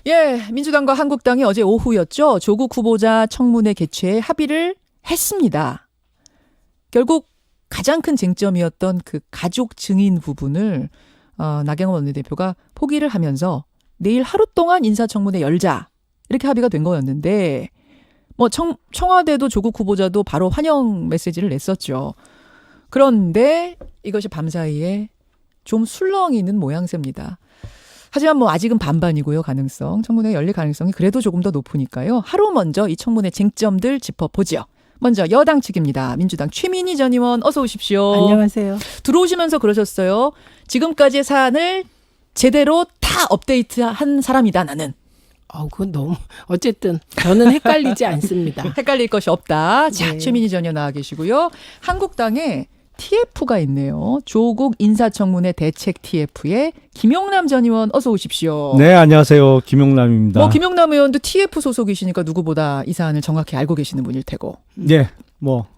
예, 민주당과 한국당이 어제 오후였죠. 조국 후보자 청문회 개최에 합의를 했습니다. 결국 가장 큰 쟁점이었던 그 가족 증인 부분을 나경원 원내대표가 포기를 하면서 내일 하루 동안 인사청문회 열자 이렇게 합의가 된 거였는데 청와대도 조국 후보자도 바로 환영 메시지를 냈었죠. 그런데 이것이 밤사이에 좀 술렁이는 모양새입니다. 하지만 아직은 반반이고요. 청문회 열릴 가능성이 그래도 조금 더 높으니까요. 하루 먼저 이 청문회 쟁점들 짚어보죠. 먼저 여당 측입니다. 민주당 최민희 전 의원 어서 오십시오. 안녕하세요. 들어오시면서 그러셨어요. 지금까지의 사안을 제대로 다 업데이트한 사람이다 나는. 그건 너무 어쨌든 저는 헷갈리지 않습니다. 헷갈릴 것이 없다. 자, 네. 최민희 전 의원 나와 계시고요. 한국당에 TF가 있네요. 조국 인사청문회 대책 TF에 김용남 전 의원 어서 오십시오. 네, 안녕하세요. 김용남입니다. 김용남 의원도 TF 소속이시니까 누구보다 이 사안을 정확히 알고 계시는 분일 테고. 네,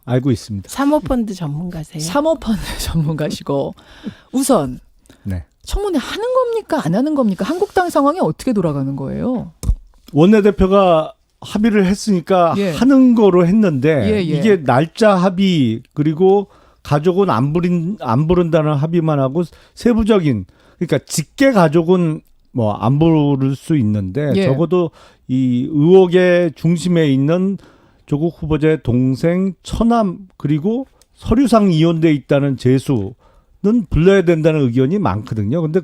알고 있습니다. 사모펀드 전문가세요? 사모펀드 전문가시고. 우선 네. 청문회 하는 겁니까? 안 하는 겁니까? 한국당 상황이 어떻게 돌아가는 거예요? 원내대표가 합의를 했으니까 예. 하는 거로 했는데 예. 이게 날짜 합의 그리고 가족은 안 부른다는 합의만 하고 세부적인 그러니까 직계 가족은 안 부를 수 있는데 예. 적어도 이 의혹의 중심에 있는 조국 후보자의 동생, 처남 그리고 서류상 이혼돼 있다는 재수는 불러야 된다는 의견이 많거든요. 근데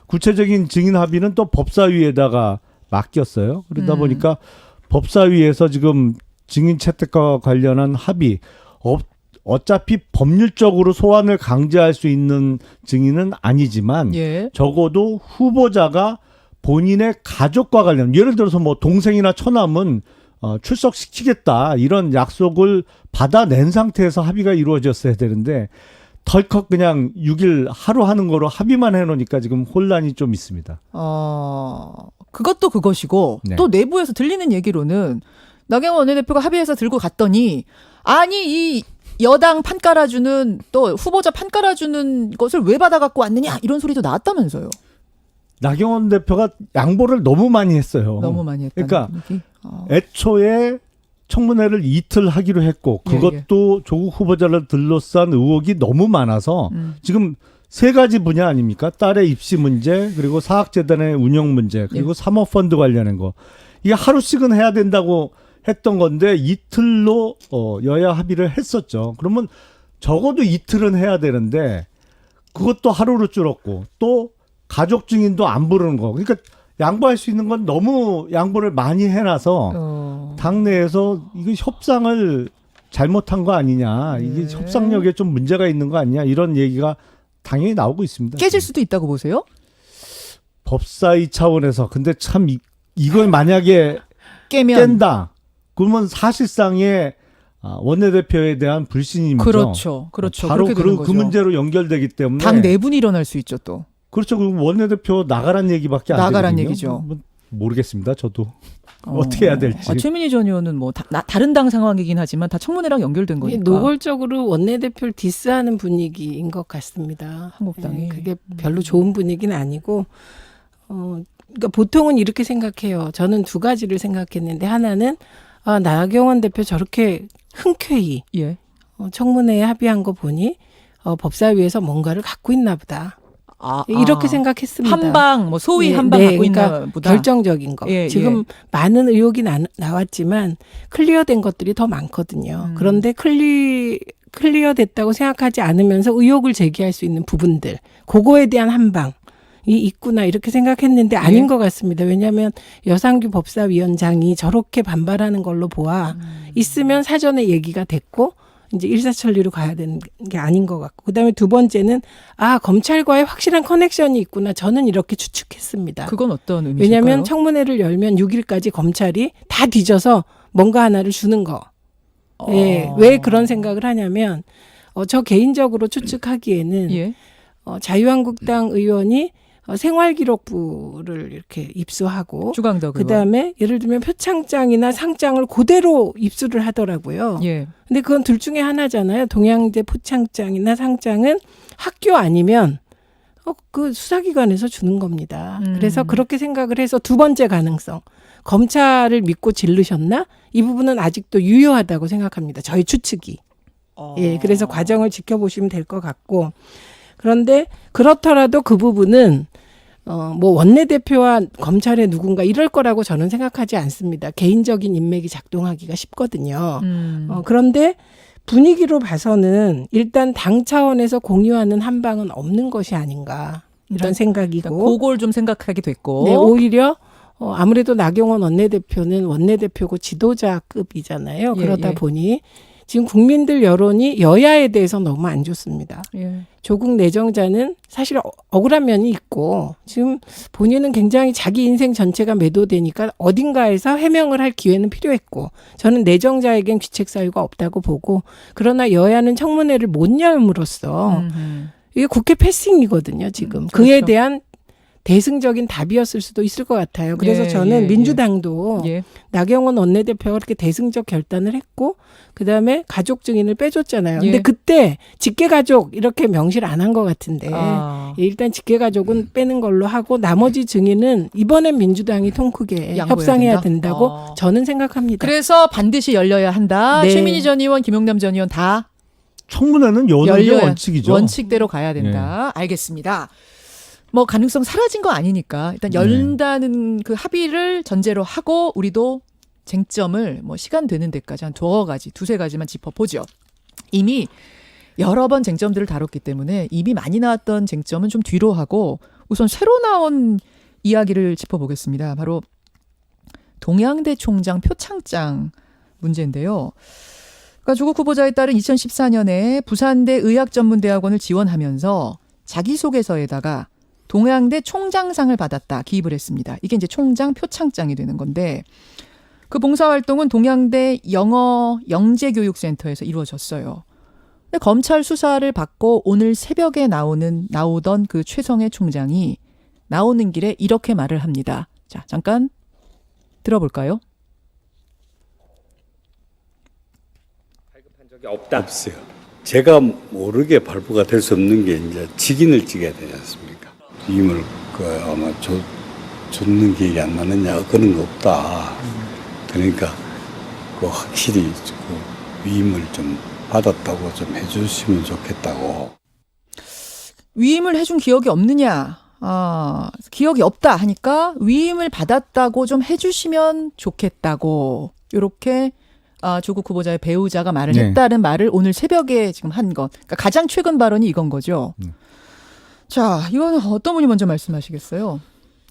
구체적인 증인 합의는 또 법사위에다가 맡겼어요. 그러다 보니까 법사위에서 지금 증인 채택과 관련한 합의 어차피 법률적으로 소환을 강제할 수 있는 증인은 아니지만 예. 적어도 후보자가 본인의 가족과 관련 예를 들어서 동생이나 처남은 출석시키겠다 이런 약속을 받아낸 상태에서 합의가 이루어졌어야 되는데 덜컥 그냥 6일 하루 하는 거로 합의만 해놓으니까 지금 혼란이 좀 있습니다. 그것도 그것이고 네. 또 내부에서 들리는 얘기로는 나경원 원내대표가 합의해서 들고 갔더니 아니 이 여당 판 깔아주는 또 후보자 판 깔아주는 것을 왜 받아갖고 왔느냐 이런 소리도 나왔다면서요. 나경원 대표가 양보를 너무 많이 했어요. 너무 많이 했다는 그러니까 얘기. 애초에 청문회를 이틀 하기로 했고 그것도 조국 후보자를 둘러싼 의혹이 너무 많아서 지금 세 가지 분야 아닙니까? 딸의 입시 문제 그리고 사학재단의 운영 문제 그리고 사모펀드 관련한 거 이게 하루씩은 해야 된다고 했던 건데 이틀로 여야 합의를 했었죠. 그러면 적어도 이틀은 해야 되는데 그것도 하루로 줄었고 또 가족 증인도 안 부르는 거. 그러니까 양보할 수 있는 건 너무 양보를 많이 해놔서 당내에서 이거 협상을 잘못한 거 아니냐. 이게 협상력에 좀 문제가 있는 거 아니냐. 이런 얘기가 당연히 나오고 있습니다. 깨질 수도 있다고 보세요? 법사위 차원에서. 근데 참 이걸 만약에 깬다. 그러면 사실상의 원내대표에 대한 불신임이죠. 그렇죠. 바로 그렇게 되는 그 거죠. 문제로 연결되기 때문에 당 내분이 일어날 수 있죠 또. 그렇죠. 그럼 원내대표 나가란 얘기밖에 안 나가란 되거든요. 얘기죠. 모르겠습니다. 저도 어떻게 해야 될지. 최민희 전 의원은 다른 당 상황이긴 하지만 다 청문회랑 연결된 거니까. 노골적으로 원내대표를 디스하는 분위기인 것 같습니다. 한국당이. 그게 별로 좋은 분위기는 아니고 그러니까 보통은 이렇게 생각해요. 저는 두 가지를 생각했는데 하나는 나경원 대표 저렇게 흔쾌히 예. 청문회에 합의한 거 보니 법사위에서 뭔가를 갖고 있나 보다. 이렇게 생각했습니다. 한방 소위 한방 네, 갖고 그러니까 있나 보다. 결정적인 거. 예, 지금 많은 의혹이 나왔지만 클리어된 것들이 더 많거든요. 그런데 클리어됐다고 생각하지 않으면서 의혹을 제기할 수 있는 부분들, 그거에 대한 한방이 있구나 이렇게 생각했는데 아닌 것 같습니다. 왜냐하면 여상규 법사위원장이 저렇게 반발하는 걸로 보아 있으면 사전에 얘기가 됐고 이제 일사천리로 가야 되는 게 아닌 것 같고 그다음에 두 번째는 검찰과의 확실한 커넥션이 있구나 저는 이렇게 추측했습니다. 그건 어떤 의미일까요? 왜냐하면 청문회를 열면 6일까지 검찰이 다 뒤져서 뭔가 하나를 주는 거. 예, 왜 그런 생각을 하냐면 저 개인적으로 추측하기에는 자유한국당 의원이 생활기록부를 이렇게 입수하고 주강덕 그다음에 예를 들면 표창장이나 상장을 그대로 입수를 하더라고요. 예. 근데 그건 둘 중에 하나잖아요. 동양대 표창장이나 상장은 학교 아니면 그 수사기관에서 주는 겁니다. 그래서 그렇게 생각을 해서 두 번째 가능성. 검찰을 믿고 질르셨나? 이 부분은 아직도 유효하다고 생각합니다. 저희 추측이. 예, 그래서 과정을 지켜보시면 될 것 같고. 그런데 그렇더라도 그 부분은 뭐 원내대표와 검찰의 누군가 이럴 거라고 저는 생각하지 않습니다. 개인적인 인맥이 작동하기가 쉽거든요. 그런데 분위기로 봐서는 일단 당 차원에서 공유하는 한 방은 없는 것이 아닌가 이런 생각이고. 그걸 좀 생각하게 됐고. 네, 오히려 아무래도 나경원 원내대표는 원내대표고 지도자급이잖아요. 그러다 보니 지금 국민들 여론이 여야에 대해서 너무 안 좋습니다. 조국 내정자는 사실 억울한 면이 있고 지금 본인은 굉장히 자기 인생 전체가 매도되니까 어딘가에서 해명을 할 기회는 필요했고 저는 내정자에겐 귀책 사유가 없다고 보고 그러나 여야는 청문회를 못 열므로써 이게 국회 패싱이거든요. 지금 그에 대한 대승적인 답이었을 수도 있을 것 같아요. 그래서 저는 민주당도 나경원 원내대표가 그렇게 대승적 결단을 했고 그다음에 가족 증인을 빼줬잖아요. 근데 그때 직계가족 이렇게 명시를 안 한 것 같은데 일단 직계가족은 빼는 걸로 하고 나머지 증인은 이번엔 민주당이 통 크게 협상해야 된다고 저는 생각합니다. 그래서 반드시 열려야 한다. 네. 최민희 전 의원, 김용남 전 의원 다 청문회는 여는 게 원칙이죠. 원칙대로 가야 된다. 알겠습니다. 뭐 가능성 사라진 거 아니니까 일단 열린다는 그 합의를 전제로 하고 우리도 쟁점을 뭐 시간 되는 데까지 한 두세 가지만 짚어보죠. 이미 여러 번 쟁점들을 다뤘기 때문에 이미 많이 나왔던 쟁점은 좀 뒤로 하고 우선 새로 나온 이야기를 짚어보겠습니다. 바로 동양대 총장 표창장 문제인데요. 그러니까 조국 후보자에 따른 2014년에 부산대 의학전문대학원을 지원하면서 자기소개서에다가 동양대 총장상을 받았다 기입을 했습니다. 이게 이제 총장 표창장이 되는 건데 그 봉사활동은 동양대 영재교육센터에서 이루어졌어요. 근데 검찰 수사를 받고 오늘 새벽에 나오던 그 최성해 총장이 나오는 길에 이렇게 말을 합니다. 자, 잠깐 들어볼까요? 발급한 적이 없어요. 제가 모르게 발부가 될 수 없는 게 이제 직인을 찍어야 되지 않습니까? 위임을 아마 줬는 기억이 안 나느냐 그런 거 없다. 그러니까 그 확실히 그 위임을 좀 받았다고 좀 해주시면 좋겠다고. 위임을 해준 기억이 없느냐? 기억이 없다 하니까 위임을 받았다고 좀 해주시면 좋겠다고 이렇게 조국 후보자의 배우자가 말을 했다는 말을 오늘 새벽에 지금 한 것. 그러니까 가장 최근 발언이 이건 거죠. 자, 이건 어떤 분이 먼저 말씀하시겠어요?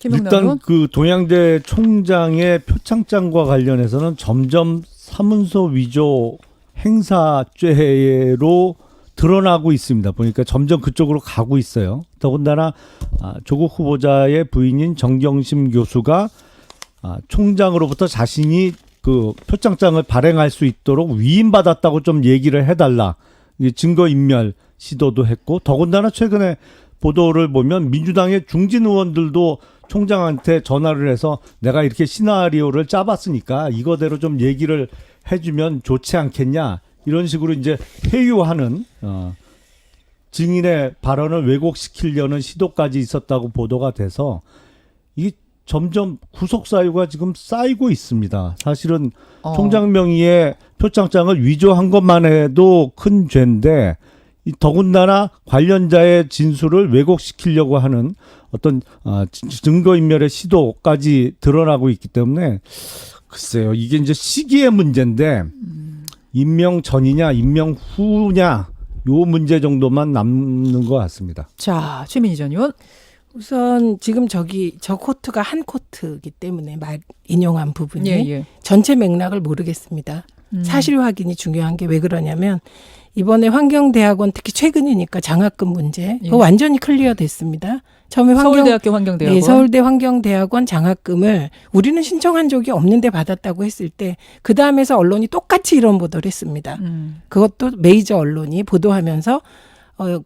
김영남 일단 의원? 그 동양대 총장의 표창장과 관련해서는 점점 사문서 위조 행사죄로 드러나고 있습니다. 보니까 점점 그쪽으로 가고 있어요. 더군다나 조국 후보자의 부인인 정경심 교수가 총장으로부터 자신이 그 표창장을 발행할 수 있도록 위임받았다고 좀 얘기를 해달라. 증거인멸 시도도 했고 더군다나 최근에 보도를 보면 민주당의 중진 의원들도 총장한테 전화를 해서 내가 이렇게 시나리오를 짜봤으니까 이거대로 좀 얘기를 해주면 좋지 않겠냐 이런 식으로 이제 회유하는 증인의 발언을 왜곡시키려는 시도까지 있었다고 보도가 돼서 이 점점 구속 사유가 지금 쌓이고 있습니다. 사실은 총장 명의의 표창장을 위조한 것만 해도 큰 죄인데 더군다나 관련자의 진술을 왜곡시키려고 하는 어떤 증거인멸의 시도까지 드러나고 있기 때문에 글쎄요. 이게 이제 시기의 문제인데 임명 전이냐 임명 후냐 요 문제 정도만 남는 것 같습니다. 자, 최민희 전 의원. 우선 지금 저 코트가 한 코트이기 때문에 인용한 부분이 전체 맥락을 모르겠습니다. 사실 확인이 중요한 게 왜 그러냐면 이번에 환경대학원 특히 최근이니까 장학금 문제 그거 완전히 클리어됐습니다. 처음에 서울대학교 환경대학원. 네, 서울대 환경대학원 장학금을 우리는 신청한 적이 없는데 받았다고 했을 때 그다음에서 언론이 똑같이 이런 보도를 했습니다. 그것도 메이저 언론이 보도하면서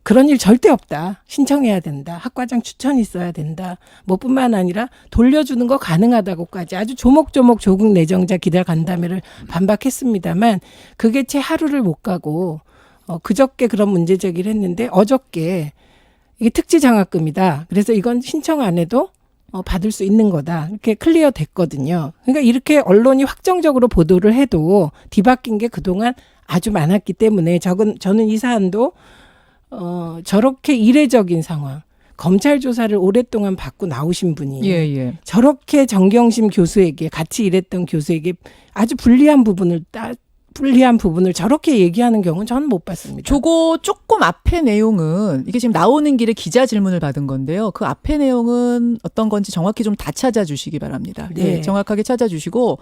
그런 일 절대 없다. 신청해야 된다. 학과장 추천이 있어야 된다. 뭐뿐만 아니라 돌려주는 거 가능하다고까지 아주 조목조목 조국 내정자 기달 간담회를 반박했습니다만 그게 채 하루를 못 가고 그저께 그런 문제 제기를 했는데 어저께 이게 특지 장학금이다. 그래서 이건 신청 안 해도 받을 수 있는 거다. 이렇게 클리어 됐거든요. 그러니까 이렇게 언론이 확정적으로 보도를 해도 뒤바뀐 게 그동안 아주 많았기 때문에 저는 이 사안도 저렇게 이례적인 상황, 검찰 조사를 오랫동안 받고 나오신 분이 예. 저렇게 정경심 교수에게 같이 일했던 교수에게 아주 불리한 부분을 저렇게 얘기하는 경우는 저는 못 봤습니다. 저거 조금 앞에 내용은 이게 지금 나오는 길에 기자 질문을 받은 건데요. 그 앞에 내용은 어떤 건지 정확히 좀 다 찾아주시기 바랍니다. 네. 예, 정확하게 찾아주시고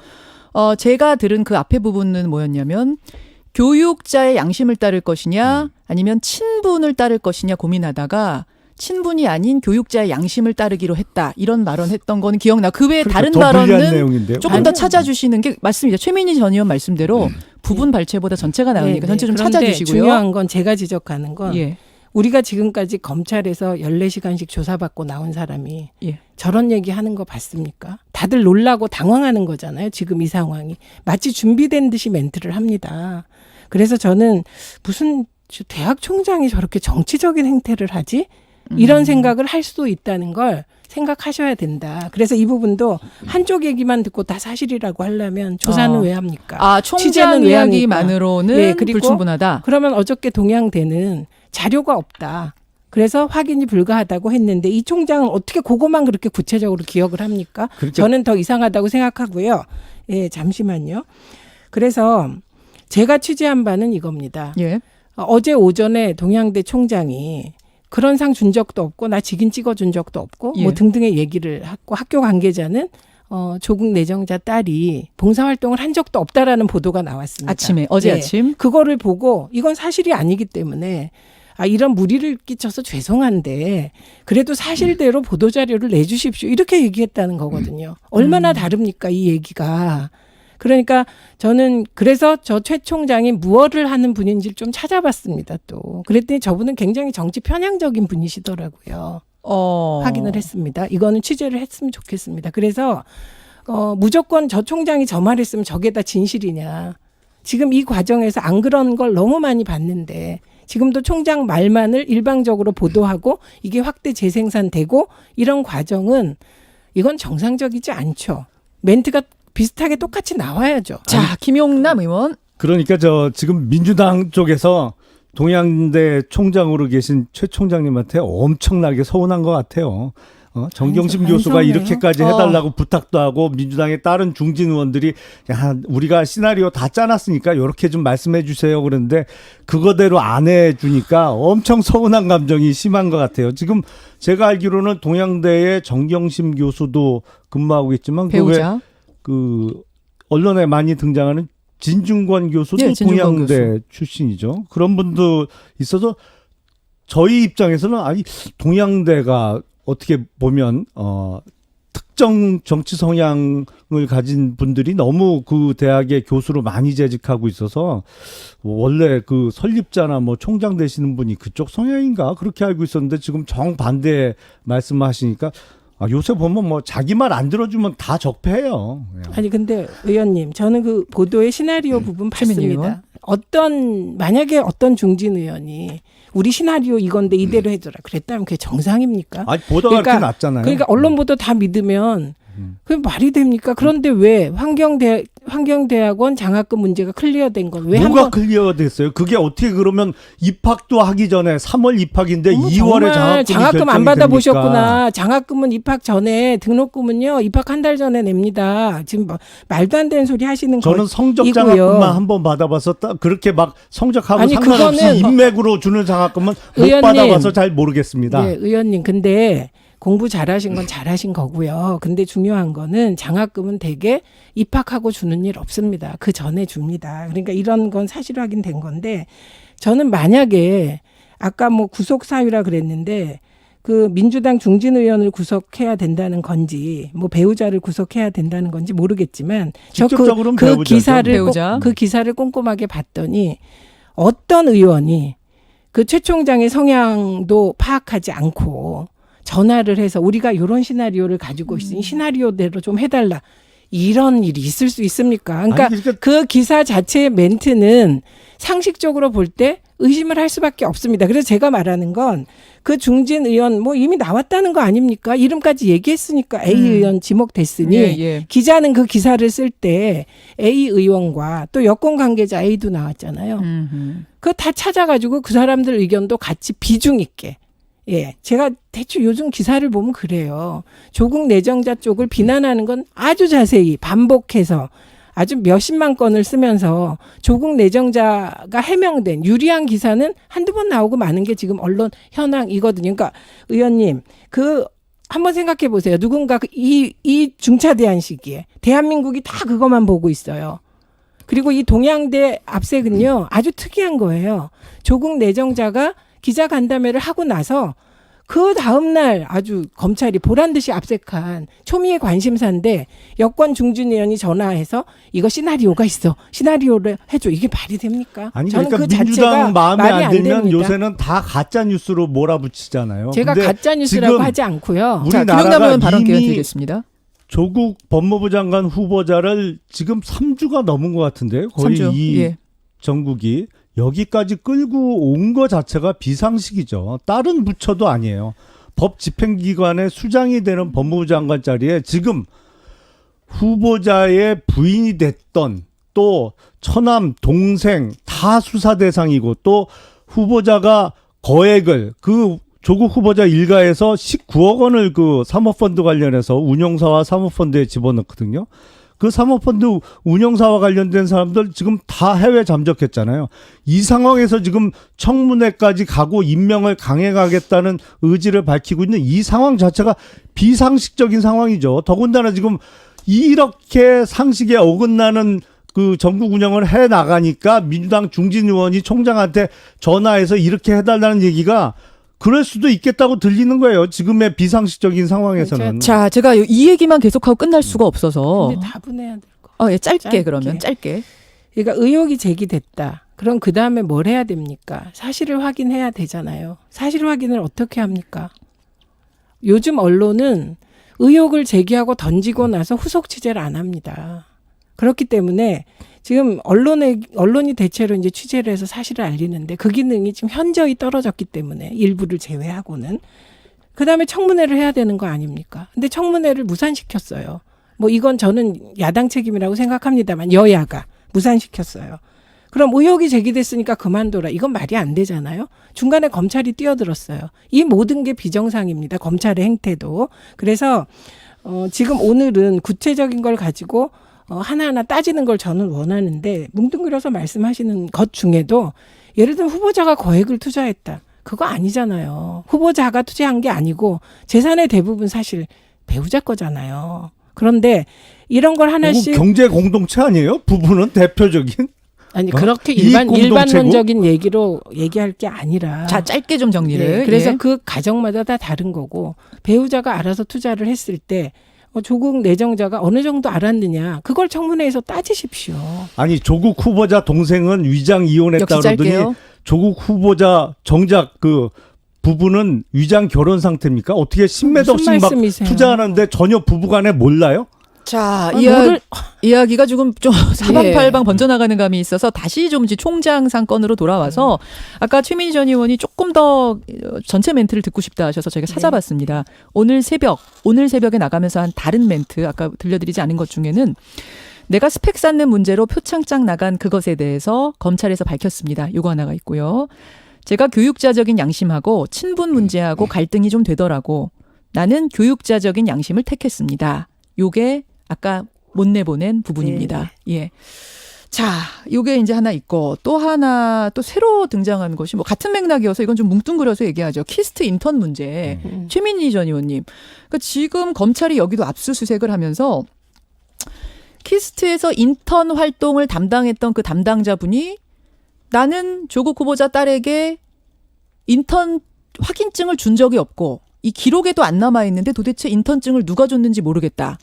제가 들은 그 앞에 부분은 뭐였냐면 교육자의 양심을 따를 것이냐 아니면 친분을 따를 것이냐 고민하다가 친분이 아닌 교육자의 양심을 따르기로 했다. 이런 발언했던 거는 기억나. 그 외에 다른 더 불리한 발언은 내용인데요. 조금 더 찾아주시는 게 맞습니다. 최민희 전 의원 말씀대로 부분 발췌보다 전체가 나오니까 전체 좀 그런데 찾아주시고요. 중요한 건 제가 지적하는 건 예. 우리가 지금까지 검찰에서 14시간씩 조사받고 나온 사람이 예. 저런 얘기하는 거 봤습니까? 다들 놀라고 당황하는 거잖아요. 지금 이 상황이. 마치 준비된 듯이 멘트를 합니다. 그래서 저는 무슨 대학 총장이 저렇게 정치적인 행태를 하지? 이런 생각을 할 수도 있다는 걸 생각하셔야 된다. 그래서 이 부분도 한쪽 얘기만 듣고 다 사실이라고 하려면 조사는 왜 합니까? 총장 취재는 왜 합니까? 이야기만으로는 네, 그리고 불충분하다. 그러면 어저께 동양대는 자료가 없다. 그래서 확인이 불가하다고 했는데 이 총장은 어떻게 그것만 그렇게 구체적으로 기억을 합니까? 그러니까 저는 더 이상하다고 생각하고요. 예, 잠시만요. 그래서 제가 취재한 바는 이겁니다. 예. 어제 오전에 동양대 총장이 그런 상 준 적도 없고 나 직인 찍어준 적도 없고 예. 뭐 등등의 얘기를 하고 학교 관계자는 조국 내정자 딸이 봉사활동을 한 적도 없다라는 보도가 나왔습니다. 아침에 어제 예. 아침. 그거를 보고 이건 사실이 아니기 때문에 이런 무리를 끼쳐서 죄송한데 그래도 사실대로 보도자료를 내주십시오. 이렇게 얘기했다는 거거든요. 얼마나 다릅니까 이 얘기가. 그러니까 저는 그래서 저 최 총장이 무엇을 하는 분인지를 좀 찾아봤습니다. 또 그랬더니 저분은 굉장히 정치 편향적인 분이시더라고요. 확인을 했습니다. 이거는 취재를 했으면 좋겠습니다. 그래서 무조건 저 총장이 저 말했으면 저게 다 진실이냐. 지금 이 과정에서 안 그런 걸 너무 많이 봤는데 지금도 총장 말만을 일방적으로 보도하고 이게 확대 재생산되고 이런 과정은 이건 정상적이지 않죠. 멘트가 비슷하게 똑같이 나와야죠. 자, 김용남 의원. 그러니까 지금 민주당 쪽에서 동양대 총장으로 계신 최 총장님한테 엄청나게 서운한 것 같아요. 정경심 안 교수가 서운해요? 이렇게까지 해달라고 부탁도 하고 민주당의 다른 중진 의원들이 야 우리가 시나리오 다 짜놨으니까 이렇게 좀 말씀해 주세요. 그런데 그거대로 안 해주니까 엄청 서운한 감정이 심한 것 같아요. 지금 제가 알기로는 동양대의 정경심 교수도 근무하고 있지만 배우자. 그 언론에 많이 등장하는 진중권 교수도 예, 진중권 동양대 교수. 출신이죠. 그런 분도 있어서 저희 입장에서는 동양대가 어떻게 보면 특정 정치 성향을 가진 분들이 너무 그 대학의 교수로 많이 재직하고 있어서 원래 그 설립자나 뭐 총장 되시는 분이 그쪽 성향인가 그렇게 알고 있었는데 지금 정반대 말씀하시니까 요새 보면 뭐 자기 말 안 들어주면 다 적폐해요. 그냥. 아니 근데 의원님 저는 그 보도의 시나리오 부분 최민희 의원? 봤습니다. 만약에 어떤 중진 의원이 우리 시나리오 이건데 이대로 해줘라 그랬다면 그게 정상입니까? 보도가 그렇게 났잖아요. 그러니까 언론 보도 다 믿으면 그게 말이 됩니까? 그런데 왜 환경대학원 장학금 문제가 클리어된 건 왜 뭐가 한번 클리어됐어요? 그게 어떻게 그러면 입학도 하기 전에 3월 입학인데 2월에 정말 장학금이 장학금 안 결정이 받아보셨구나. 됩니까? 장학금은 입학 전에 등록금은요 입학 한 달 전에 냅니다. 지금 말도 안 되는 소리 하시는 거. 저는 성적 이고요. 장학금만 한 번 받아봐서 그렇게 막 성적하고 아니, 상관없이 그거는 인맥으로 주는 장학금은 못 의원님. 받아봐서 잘 모르겠습니다. 네, 의원님. 근데 공부 잘하신 건 잘하신 거고요. 근데 중요한 거는 장학금은 대개 입학하고 주는 일 없습니다. 그 전에 줍니다. 그러니까 이런 건 사실 확인된 건데 저는 만약에 아까 뭐 구속 사유라 그랬는데 그 민주당 중진 의원을 구속해야 된다는 건지 뭐 배우자를 구속해야 된다는 건지 모르겠지만 직접적으로는 그 배우자죠. 기사를 배우자. 그 기사를 꼼꼼하게 봤더니 어떤 의원이 그 최 총장의 성향도 파악하지 않고 전화를 해서 우리가 이런 시나리오를 가지고 있으니 시나리오대로 좀 해달라. 이런 일이 있을 수 있습니까? 그러니까 아니, 그 기사 자체의 멘트는 상식적으로 볼 때 의심을 할 수밖에 없습니다. 그래서 제가 말하는 건 그 중진 의원 뭐 이미 나왔다는 거 아닙니까? 이름까지 얘기했으니까 A 의원 지목됐으니 예, 예. 기자는 그 기사를 쓸 때 A 의원과 또 여권 관계자 A도 나왔잖아요. 그거 다 찾아가지고 그 사람들 의견도 같이 비중 있게. 예, 제가 대충 요즘 기사를 보면 그래요. 조국 내정자 쪽을 비난하는 건 아주 자세히 반복해서 아주 몇십만 건을 쓰면서 조국 내정자가 해명된 유리한 기사는 한두 번 나오고 마는 게 지금 언론 현황이거든요. 그러니까 의원님, 한번 생각해 보세요. 누군가 이 중차대한 시기에 대한민국이 다 그것만 보고 있어요. 그리고 이 동양대 압색은요, 아주 특이한 거예요. 조국 내정자가 기자간담회를 하고 나서 그 다음날 아주 검찰이 보란듯이 압색한 초미의 관심사인데 여권 중진 의원이 전화해서 이거 시나리오가 있어. 시나리오를 해줘. 이게 말이 됩니까? 아니 저는 그러니까 그 민주당 자체가 마음에 말이 안 들면 됩니다. 요새는 다 가짜 뉴스로 몰아붙이잖아요. 제가 근데 가짜 뉴스라고 지금 하지 않고요. 우리 자, 김영남 나라가 의원 발언 기회 이미 드리겠습니다. 조국 법무부 장관 후보자를 지금 3주가 넘은 것 같은데요. 거의 3주. 이 예. 정국이 여기까지 끌고 온 거 자체가 비상식이죠. 다른 부처도 아니에요. 법 집행기관의 수장이 되는 법무부 장관 자리에 지금 후보자의 부인이 됐던 또 처남 동생 다 수사 대상이고 또 후보자가 거액을 그 조국 후보자 일가에서 19억 원을 그 사모펀드 관련해서 운용사와 사모펀드에 집어넣거든요. 그 사모펀드 운영사와 관련된 사람들 지금 다 해외 잠적했잖아요. 이 상황에서 지금 청문회까지 가고 임명을 강행하겠다는 의지를 밝히고 있는 이 상황 자체가 비상식적인 상황이죠. 더군다나 지금 이렇게 상식에 어긋나는 그 전국 운영을 해 나가니까 민주당 중진 의원이 총장한테 전화해서 이렇게 해달라는 얘기가 그럴 수도 있겠다고 들리는 거예요. 지금의 비상식적인 상황에서는. 자, 제가 이 얘기만 계속하고 끝날 수가 없어서. 근데 다분해야 될 거. 예, 짧게 짧게. 그러면 짧게. 그러니까 의혹이 제기됐다. 그럼 그 다음에 뭘 해야 됩니까? 사실을 확인해야 되잖아요. 사실 확인을 어떻게 합니까? 요즘 언론은 의혹을 제기하고 던지고 나서 후속 취재를 안 합니다. 그렇기 때문에 지금 언론이 대체로 이제 취재를 해서 사실을 알리는데 그 기능이 지금 현저히 떨어졌기 때문에 일부를 제외하고는 그다음에 청문회를 해야 되는 거 아닙니까? 근데 청문회를 무산시켰어요. 뭐 이건 저는 야당 책임이라고 생각합니다만 여야가 무산시켰어요. 그럼 의혹이 제기됐으니까 그만둬라. 이건 말이 안 되잖아요. 중간에 검찰이 뛰어들었어요. 이 모든 게 비정상입니다. 검찰의 행태도. 그래서 지금 오늘은 구체적인 걸 가지고 하나하나 따지는 걸 저는 원하는데 뭉뚱그려서 말씀하시는 것 중에도 예를 들면 후보자가 거액을 투자했다. 그거 아니잖아요. 후보자가 투자한 게 아니고 재산의 대부분 사실 배우자 거잖아요. 그런데 이런 걸 하나씩 경제 공동체 아니에요? 부부는 대표적인? 아니 그렇게 이익 공동체고? 일반론적인 얘기로 얘기할 게 아니라 자, 짧게 좀 정리를. 네, 그래서 예. 그 가정마다 다 다른 거고 배우자가 알아서 투자를 했을 때 조국 내정자가 어느 정도 알았느냐 그걸 청문회에서 따지십시오. 아니 조국 후보자 동생은 위장 이혼했다 역시 그러더니 짧게요. 조국 후보자 정작 그 부부는 위장 결혼 상태입니까? 어떻게 신매도 없이 무슨 막 말씀이세요? 투자하는데 전혀 부부간에 몰라요? 자, 뭐를 이야기가 조금 좀 예. 사방팔방 번져나가는 감이 있어서 다시 좀 이제 총장 사건으로 돌아와서 아까 최민희 전 의원이 조금 더 전체 멘트를 듣고 싶다 하셔서 저희가 찾아봤습니다. 오늘 새벽에 나가면서 한 다른 멘트 아까 들려드리지 않은 것 중에는 내가 스펙 쌓는 문제로 표창장 나간 그것에 대해서 검찰에서 밝혔습니다. 요거 하나가 있고요. 제가 교육자적인 양심하고 친분 문제하고 갈등이 좀 되더라고. 나는 교육자적인 양심을 택했습니다. 요게 아까 못 내보낸 부분입니다. 예. 자, 요게 이제 하나 있고 또 하나 또 새로 등장한 것이 뭐 같은 맥락이어서 이건 좀 뭉뚱그려서 얘기하죠. 키스트 인턴 문제. 최민희 전 의원님. 그러니까 지금 검찰이 여기도 압수수색을 하면서 키스트에서 인턴 활동을 담당했던 그 담당자분이 나는 조국 후보자 딸에게 인턴 확인증을 준 적이 없고 이 기록에도 안 남아있는데 도대체 인턴증을 누가 줬는지 모르겠다.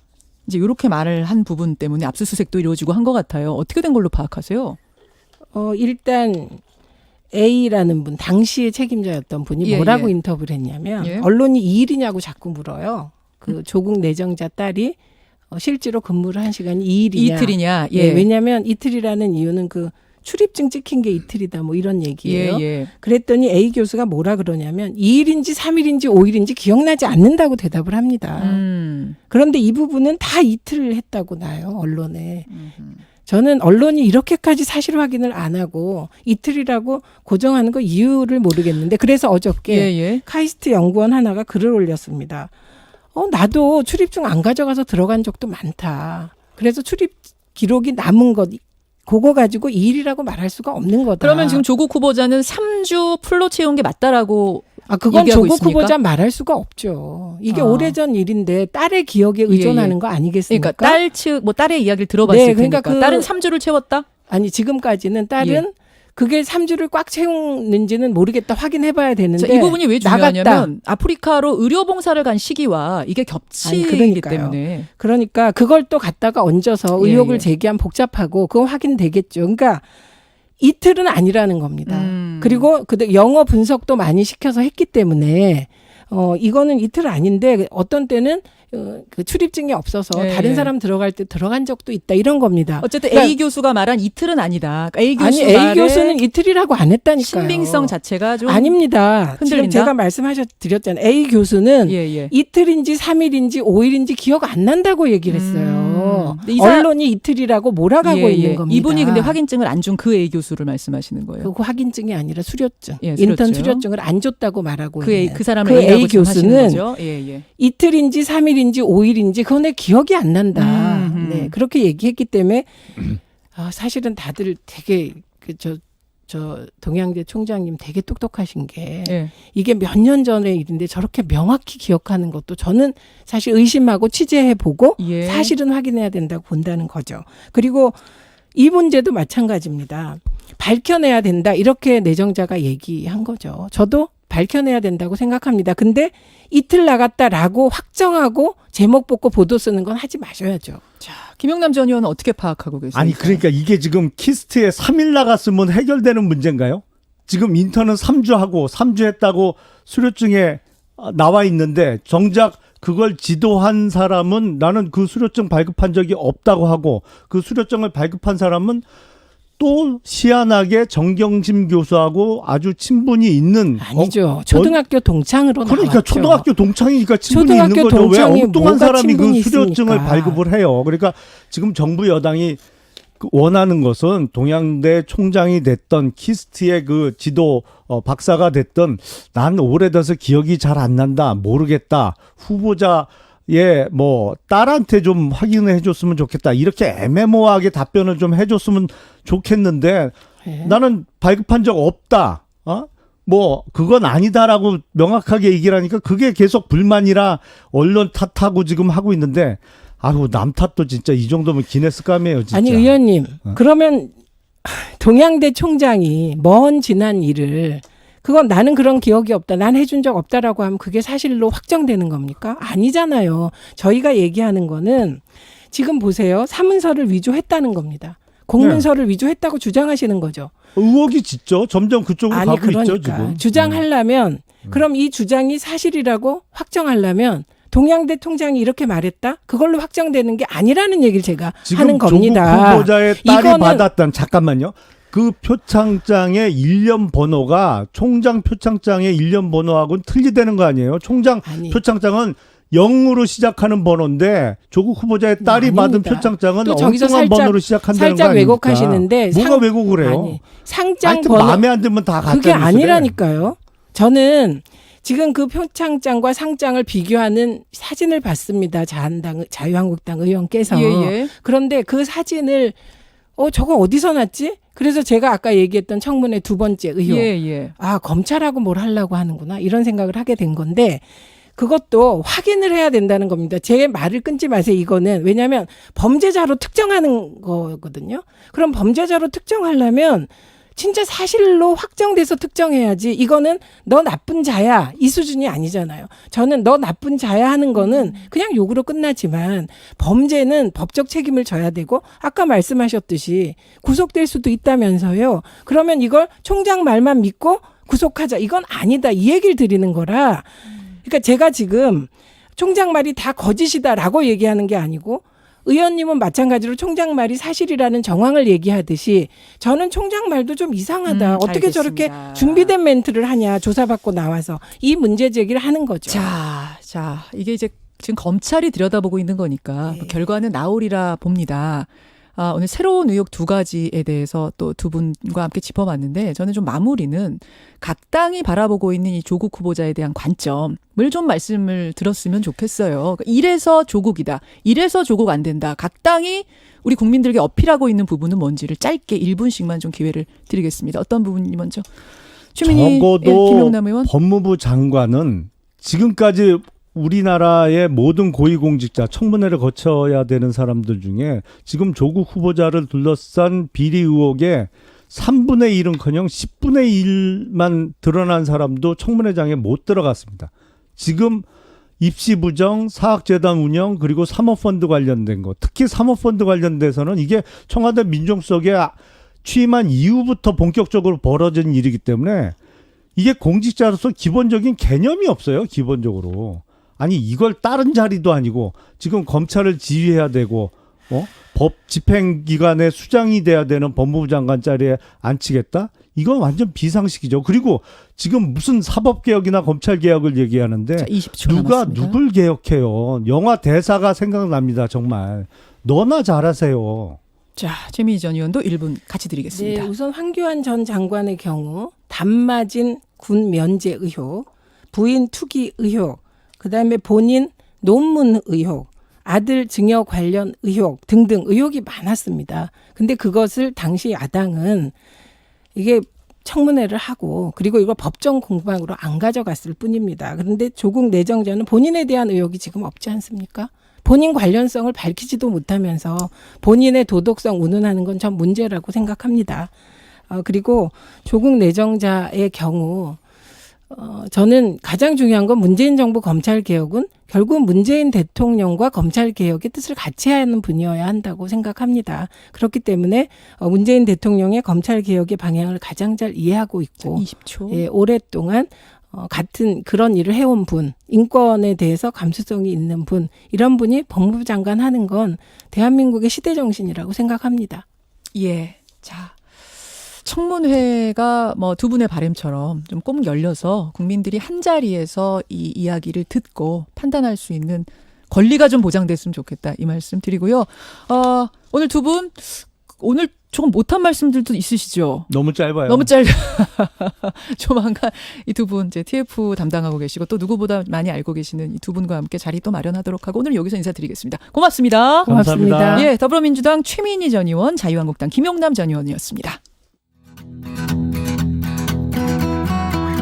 이제 이렇게 말을 한 부분 때문에 압수수색도 이루어지고 한 것 같아요. 어떻게 된 걸로 파악하세요? 일단 A라는 분 당시의 책임자였던 분이 예, 뭐라고 예. 인터뷰를 했냐면 예. 언론이 이 일이냐고 자꾸 물어요. 그 조국 내정자 딸이 실제로 근무를 한 시간이 2일이냐. 이틀이냐. 예. 왜냐하면 이틀이라는 이유는 그 출입증 찍힌 게 이틀이다 뭐 이런 얘기예요. 예. 그랬더니 A 교수가 뭐라 그러냐면 2일인지 3일인지 5일인지 기억나지 않는다고 대답을 합니다. 그런데 이 부분은 다 이틀을 했다고 나요. 언론에. 저는 언론이 이렇게까지 사실 확인을 안 하고 이틀이라고 고정하는 거 이유를 모르겠는데 그래서 어저께 카이스트 연구원 하나가 글을 올렸습니다. 나도 출입증 안 가져가서 들어간 적도 많다. 그래서 출입 기록이 남은 것 그거 가지고 2일이라고 말할 수가 없는 거다. 그러면 지금 조국 후보자는 3주 풀로 채운 게 맞다라고 그건 얘기하고 조국 있습니까? 후보자 말할 수가 없죠. 이게 오래전 일인데 딸의 기억에 의존하는 거 아니겠습니까? 그러니까 딸 측, 딸의 이야기를 들어봤을 네, 그러니까 테니까. 딸은 3주를 채웠다? 아니 지금까지는 딸은 그게 3주를 꽉 채우는지는 모르겠다. 확인해봐야 되는데. 자, 이 부분이 왜 중요하냐면 나갔다. 아프리카로 의료봉사를 간 시기와 이게 겹치기 그러니까요. 때문에. 그러니까 그걸 또 갖다가 얹어서 의혹을 제기하면 복잡하고 그건 확인되겠죠. 그러니까 이틀은 아니라는 겁니다. 그리고 영어 분석도 많이 시켜서 했기 때문에 이거는 이틀 아닌데 어떤 때는 그 출입증이 없어서 다른 사람 들어갈 때 들어간 적도 있다 이런 겁니다. 어쨌든 그러니까 A 교수가 말한 이틀은 아니다. A 교수 아니 A 교수는 이틀이라고 안 했다니까요. 신빙성 자체가 좀 아닙니다. 흔들린다? 지금 제가 말씀드렸잖아요. A 교수는 이틀인지 3일인지 5일인지 기억 안 난다고 얘기를 했어요. 언론이 이틀이라고 몰아가고 있는 겁니다. 이분이 근데 확인증을 안 준 그 A 교수를 말씀하시는 거예요. 그거 확인증이 아니라 수료증. 수료증. 인턴 수료증을 안 줬다고 말하고 있는 그 사람을 그 A라고 A 지금 하시는 교수는 거죠? 이틀인지 3일인지 5일인지 그건 내 기억이 안 난다. 네, 그렇게 얘기했기 때문에 사실은 다들 되게 저 동양대 총장님 되게 똑똑하신 게 이게 몇 년 전의 일인데 저렇게 명확히 기억하는 것도 저는 사실 의심하고 취재해보고 사실은 확인해야 된다고 본다는 거죠. 그리고 이 문제도 마찬가지입니다. 밝혀내야 된다 이렇게 내정자가 얘기한 거죠. 저도 밝혀내야 된다고 생각합니다. 근데 이틀 나갔다라고 확정하고 제목 뽑고 보도 쓰는 건 하지 마셔야죠. 자, 김영남 전 의원은 어떻게 파악하고 계세요? 아니 그러니까 이게 지금 키스트에 3일 나갔으면 해결되는 문제인가요? 지금 인턴은 3주 하고 3주 했다고 수료증에 나와 있는데 정작 그걸 지도한 사람은 나는 그 수료증 발급한 적이 없다고 하고 그 수료증을 발급한 사람은 또 희한하게 정경심 교수하고 아주 친분이 있는 아니죠. 초등학교 동창으로 그러니까 나왔죠. 초등학교 동창이니까 친분이 있는 거죠. 왜 엉뚱한 사람이 그 수료증을 발급을 해요. 그러니까 지금 정부 여당이 원하는 것은 동양대 총장이 됐던 키스트의 그 지도 박사가 됐던 난 오래돼서 기억이 잘 안 난다 모르겠다 후보자의 뭐 딸한테 좀 확인을 해줬으면 좋겠다 이렇게 애매모호하게 답변을 좀 해줬으면 좋겠는데 나는 발급한 적 없다 뭐 그건 아니다라고 명확하게 얘기를 하니까 그게 계속 불만이라 언론 탓하고 지금 하고 있는데 아유 남 탓도 진짜 이 정도면 기네스감이에요 진짜. 아니 의원님 그러면 동양대 총장이 먼 지난 일을 그건 나는 그런 기억이 없다. 난 해준 적 없다라고 하면 그게 사실로 확정되는 겁니까? 아니잖아요. 저희가 얘기하는 거는 지금 보세요. 사문서를 위조했다는 겁니다. 공문서를 위조했다고 주장하시는 거죠. 의혹이 짙죠. 점점 그쪽으로 아니, 가고 그러니까 있죠 지금. 주장하려면 그럼 이 주장이 사실이라고 확정하려면 동양대 총장이 이렇게 말했다? 그걸로 확정되는 게 아니라는 얘기를 제가 하는 겁니다. 조국 후보자의 딸이 이거는 받았던 잠깐만요. 그 표창장의 일련 번호가 총장 표창장의 일련 번호하고는 틀리다는 거 아니에요? 총장 표창장은 0으로 시작하는 번호인데 조국 후보자의 딸이 받은 표창장은 엉뚱한 번호로 시작한다는 거 살짝 아닙니까? 왜곡하시는데 뭐가 왜곡을 해요? 아니, 상장 번호 마음에 안 들면 다 가짜 그게 뉴스래. 아니라니까요. 저는 지금 그 표창장과 상장을 비교하는 사진을 봤습니다. 자유한국당 의원께서. 그런데 그 사진을 저거 어디서 났지? 그래서 제가 아까 얘기했던 청문회 두 번째 의혹. 검찰하고 뭘 하려고 하는구나. 이런 생각을 하게 된 건데 그것도 확인을 해야 된다는 겁니다. 제 말을 끊지 마세요. 이거는. 왜냐하면 범죄자로 특정하는 거거든요. 그럼 범죄자로 특정하려면 진짜 사실로 확정돼서 특정해야지. 이거는 너 나쁜 자야 이 수준이 아니잖아요. 저는 너 나쁜 자야 하는 거는 그냥 욕으로 끝나지만 범죄는 법적 책임을 져야 되고 아까 말씀하셨듯이 구속될 수도 있다면서요. 그러면 이걸 총장 말만 믿고 구속하자. 이건 아니다. 이 얘기를 드리는 거라. 그러니까 제가 지금 총장 말이 다 거짓이다라고 얘기하는 게 아니고 의원님은 마찬가지로 총장 말이 사실이라는 정황을 얘기하듯이 저는 총장 말도 좀 이상하다. 어떻게 저렇게 알겠습니다. 준비된 멘트를 하냐. 조사받고 나와서 이 문제 제기를 하는 거죠. 자, 이게 이제 지금 검찰이 들여다보고 있는 거니까 네. 결과는 나오리라 봅니다. 오늘 새로운 의혹 2가지에 대해서 또 두 분과 함께 짚어봤는데 저는 좀 마무리는 각 당이 바라보고 있는 이 조국 후보자에 대한 관점을 좀 말씀을 들었으면 좋겠어요. 그러니까 이래서 조국이다. 이래서 조국 안 된다. 각 당이 우리 국민들에게 어필하고 있는 부분은 뭔지를 짧게 1분씩만 좀 기회를 드리겠습니다. 어떤 부분이 먼저? 최민희 적어도 김용남 의원. 법무부 장관은 지금까지 우리나라의 모든 고위공직자 청문회를 거쳐야 되는 사람들 중에 지금 조국 후보자를 둘러싼 비리 의혹의 3분의 1은커녕 10분의 1만 드러난 사람도 청문회장에 못 들어갔습니다. 지금 입시 부정, 사학재단 운영 그리고 사모펀드 관련된 거, 특히 사모펀드 관련돼서는 이게 청와대 민정수석에 취임한 이후부터 본격적으로 벌어진 일이기 때문에 이게 공직자로서 기본적인 개념이 없어요. 기본적으로. 아니 이걸 다른 자리도 아니고 지금 검찰을 지휘해야 되고 법 집행기관의 수장이 돼야 되는 법무부 장관 자리에 앉히겠다? 이건 완전 비상식이죠. 그리고 지금 무슨 사법개혁이나 검찰개혁을 얘기하는데 자, 20초 누가 남았습니다. 누굴 개혁해요. 영화 대사가 생각납니다. 정말. 너나 잘하세요. 자, 최민희 전 의원도 1분 같이 네, 드리겠습니다. 우선 황교안 전 장관의 경우 담맞은 군 면제 의혹, 부인 투기 의혹, 그다음에 본인 논문 의혹, 아들 증여 관련 의혹 등등 의혹이 많았습니다. 근데 그것을 당시 야당은 이게 청문회를 하고 그리고 이걸 법정 공방으로 안 가져갔을 뿐입니다. 그런데 조국 내정자는 본인에 대한 의혹이 지금 없지 않습니까? 본인 관련성을 밝히지도 못하면서 본인의 도덕성 운운하는 건 전 문제라고 생각합니다. 그리고 조국 내정자의 경우 저는 가장 중요한 건 문재인 정부 검찰개혁은 결국 문재인 대통령과 검찰개혁의 뜻을 같이 하는 분이어야 한다고 생각합니다. 그렇기 때문에 문재인 대통령의 검찰개혁의 방향을 가장 잘 이해하고 있고 20초. 예, 오랫동안 같은 그런 일을 해온 분, 인권에 대해서 감수성이 있는 분, 이런 분이 법무부 장관 하는 건 대한민국의 시대정신이라고 생각합니다. 예. 자. 청문회가 뭐 두 분의 바람처럼 좀 꼭 열려서 국민들이 한 자리에서 이 이야기를 듣고 판단할 수 있는 권리가 좀 보장됐으면 좋겠다. 이 말씀 드리고요. 오늘 두 분 오늘 조금 못한 말씀들도 있으시죠? 너무 짧아요. 너무 짧아. 조만간 이 두 분 이제 TF 담당하고 계시고 또 누구보다 많이 알고 계시는 이 두 분과 함께 자리 또 마련하도록 하고 오늘 여기서 인사드리겠습니다. 고맙습니다. 감사합니다. 고맙습니다. 예, 더불어민주당 최민희 전 의원, 자유한국당 김용남 전 의원이었습니다.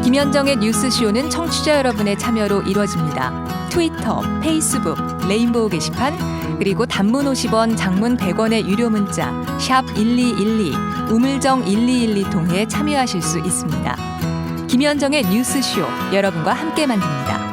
김현정의 뉴스쇼는 청취자 여러분의 참여로 이루어집니다. 트위터, 페이스북, 레인보우 게시판, 그리고 단문 50원, 장문 100원의 유료 문자 샵 1212, 우물정 1212 통해 참여하실 수 있습니다. 김현정의 뉴스쇼, 여러분과 함께 만듭니다.